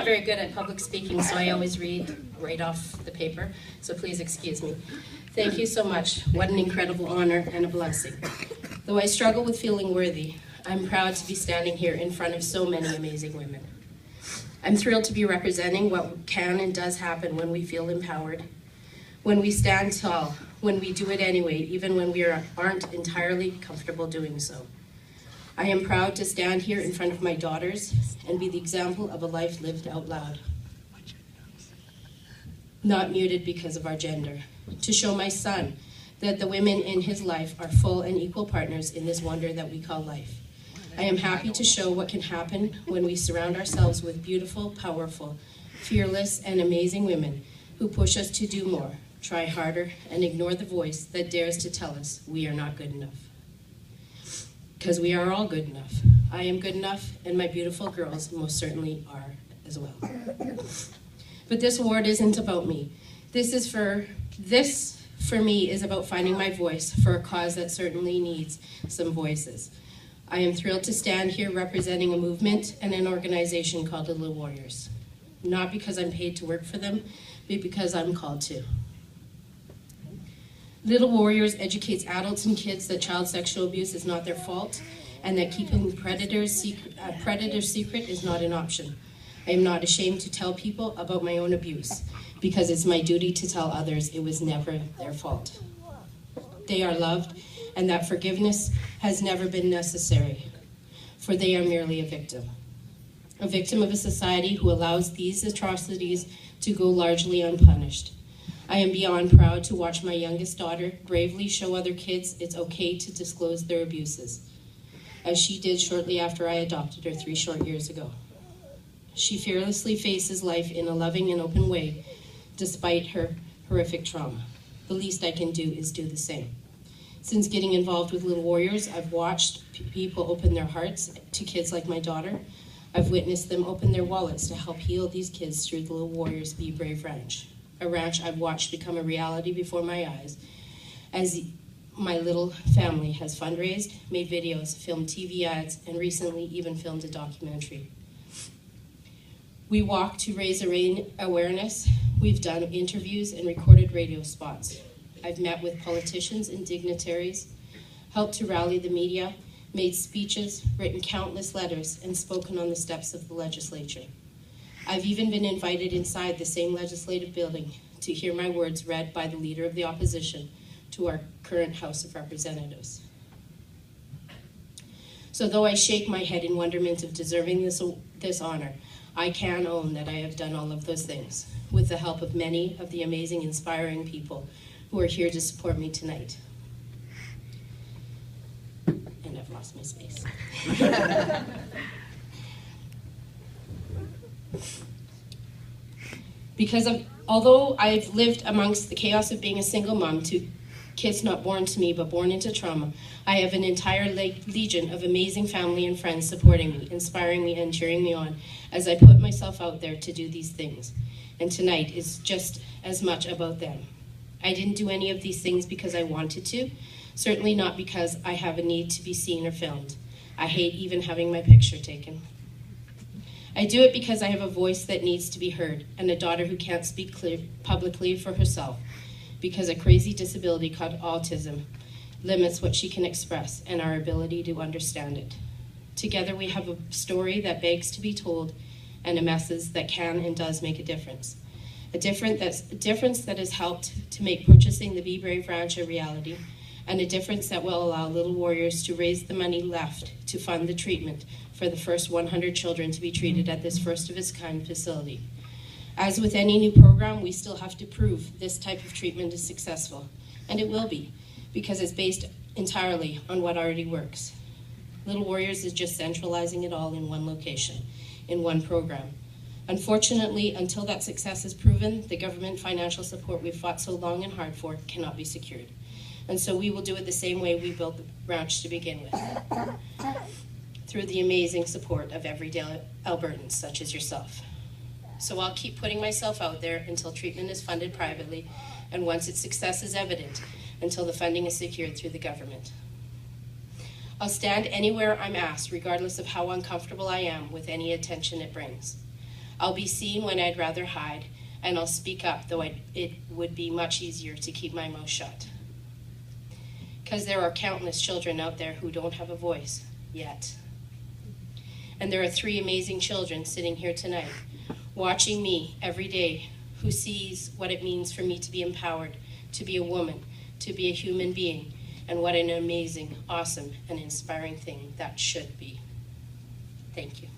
not very good at public speaking, so I always read right off the paper, so please excuse me. Thank you so much. What an incredible honor and a blessing. Though I struggle with feeling worthy, I'm proud to be standing here in front of so many amazing women. I'm thrilled to be representing what can and does happen when we feel empowered, when we stand tall, when we do it anyway, even when we aren't entirely comfortable doing so. I am proud to stand here in front of my daughters and be the example of a life lived out loud, not muted because of our gender, to show my son that the women in his life are full and equal partners in this wonder that we call life. I am happy to show what can happen when we surround ourselves with beautiful, powerful, fearless, and amazing women who push us to do more, try harder, and ignore the voice that dares to tell us we are not good enough. Because we are all good enough. I am good enough, and my beautiful girls most certainly are as well. But this award isn't about me. This for me is about finding my voice for a cause that certainly needs some voices. I am thrilled to stand here representing a movement and an organization called the Little Warriors. Not because I'm paid to work for them, but because I'm called to. Little Warriors educates adults and kids that child sexual abuse is not their fault and that keeping predators secret is not an option. I am not ashamed to tell people about my own abuse because it's my duty to tell others it was never their fault. They are loved and that forgiveness has never been necessary, for they are merely a victim of a society who allows these atrocities to go largely unpunished. I am beyond proud to watch my youngest daughter bravely show other kids it's okay to disclose their abuses, as she did shortly after I adopted her 3 short years ago. She fearlessly faces life in a loving and open way, despite her horrific trauma. The least I can do is do the same. Since getting involved with Little Warriors, I've watched people open their hearts to kids like my daughter. I've witnessed them open their wallets to help heal these kids through the Little Warriors Be Brave Ranch, a ranch I've watched become a reality before my eyes as my little family has fundraised, made videos, filmed TV ads, and recently even filmed a documentary. We walk to raise awareness. We've done interviews and recorded radio spots. I've met with politicians and dignitaries, helped to rally the media, made speeches, written countless letters, and spoken on the steps of the legislature. I've even been invited inside the same legislative building to hear my words read by the leader of the opposition to our current House of Representatives. So though I shake my head in wonderment of deserving this honor, I can own that I have done all of those things with the help of many of the amazing, inspiring people who are here to support me tonight. And I've lost my space. Although I've lived amongst the chaos of being a single mom to kids not born to me but born into trauma, I have an entire legion of amazing family and friends supporting me, inspiring me, and cheering me on as I put myself out there to do these things. And tonight is just as much about them. I didn't do any of these things because I wanted to, certainly not because I have a need to be seen or filmed. I hate even having my picture taken. I do it because I have a voice that needs to be heard and a daughter who can't speak publicly for herself because a crazy disability called autism limits what she can express and our ability to understand it. Together we have a story that begs to be told and a message that can and does make a difference. A difference that has helped to make purchasing the Be Brave Ranch a reality, and a difference that will allow Little Warriors to raise the money left to fund the treatment for the first 100 children to be treated at this first-of-its-kind facility. As with any new program, we still have to prove this type of treatment is successful, and it will be, because it's based entirely on what already works. Little Warriors is just centralizing it all in one location, in one program. Unfortunately, until that success is proven, the government financial support we've fought so long and hard for cannot be secured. And so we will do it the same way we built the ranch to begin with, through the amazing support of everyday Albertans such as yourself. So I'll keep putting myself out there until treatment is funded privately, and once its success is evident, until the funding is secured through the government. I'll stand anywhere I'm asked, regardless of how uncomfortable I am with any attention it brings. I'll be seen when I'd rather hide, and I'll speak up, though it would be much easier to keep my mouth shut. Because there are countless children out there who don't have a voice yet. And there are 3 amazing children sitting here tonight, watching me every day, who sees what it means for me to be empowered, to be a woman, to be a human being, and what an amazing, awesome, and inspiring thing that should be. Thank you.